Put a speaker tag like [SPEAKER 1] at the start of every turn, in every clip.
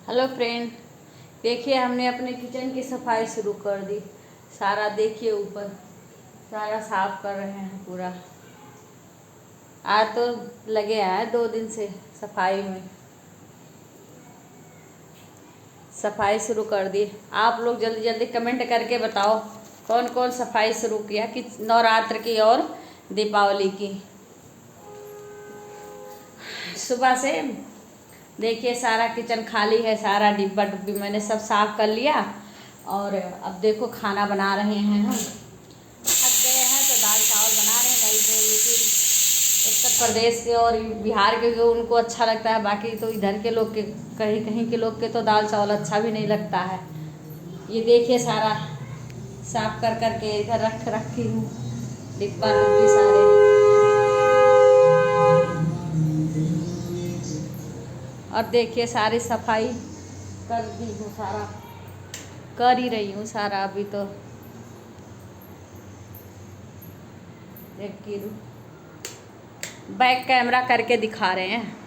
[SPEAKER 1] Hello friend, देखिए हमने अपने किचन की सफाई शुरू कर दी। सारा देखिए ऊपर सारा साफ कर रहे हैं पूरा। आज तो लगे हैं 2 दिन से सफाई में। सफाई शुरू कर दी। आप लोग जल्दी जल्दी कमेंट करके बताओ कौन कौन सफाई शुरू किया कि नवरात्र की और दीपावली की। सुबह से देखिए सारा किचन खाली है, सारा डिब्बा डुब्बी मैंने सब साफ कर लिया। और अब देखो खाना बना रहे हैं हम। थक गए हैं तो दाल चावल बना रहे हैं। नहीं तो उत्तर प्रदेश के और बिहार के जो उनको अच्छा लगता है, बाकी तो इधर के लोग के कहीं कहीं के लोग के तो दाल चावल अच्छा भी नहीं लगता है। ये देखिए सारा साफ कर कर के इधर रखी हूँ डिब्बा डुब्बी सारे। और देखिए सारी सफाई कर दी हूँ, सारा कर ही रही हूँ सारा अभी तो। देखिए बैक कैमरा करके दिखा रहे हैं।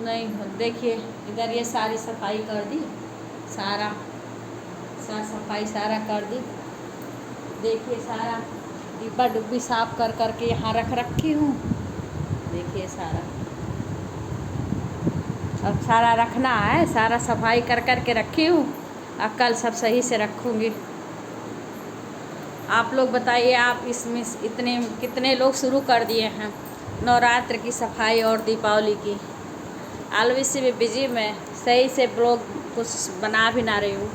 [SPEAKER 1] नहीं देखिए इधर ये सारी सफाई कर दी, सारा सफाई सारा कर दी। देखिए सारा डिब्बा डुब्बी साफ कर कर के यहाँ रखी हूँ। देखिए सारा अब सारा रखना है, सारा सफाई कर कर के रखी हूँ। अब कल सब सही से रखूँगी। आप लोग बताइए, आप इसमें इतने कितने लोग शुरू कर दिए हैं नवरात्र की सफाई और दीपावली की। ऑलवेज से भी बिजी मैं सही से ब्लॉग कुछ बना भी ना रही हूँ,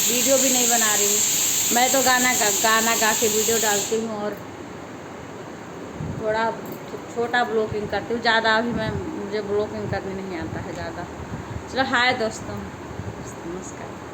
[SPEAKER 1] वीडियो भी नहीं बना रही हूँ। मैं तो गाना गा के वीडियो डालती हूँ और थोड़ा छोटा ब्लॉगिंग करती हूँ। ज़्यादा अभी मुझे ब्लॉगिंग करने नहीं आता है ज़्यादा। चलो हाय दोस्तों, नमस्कार।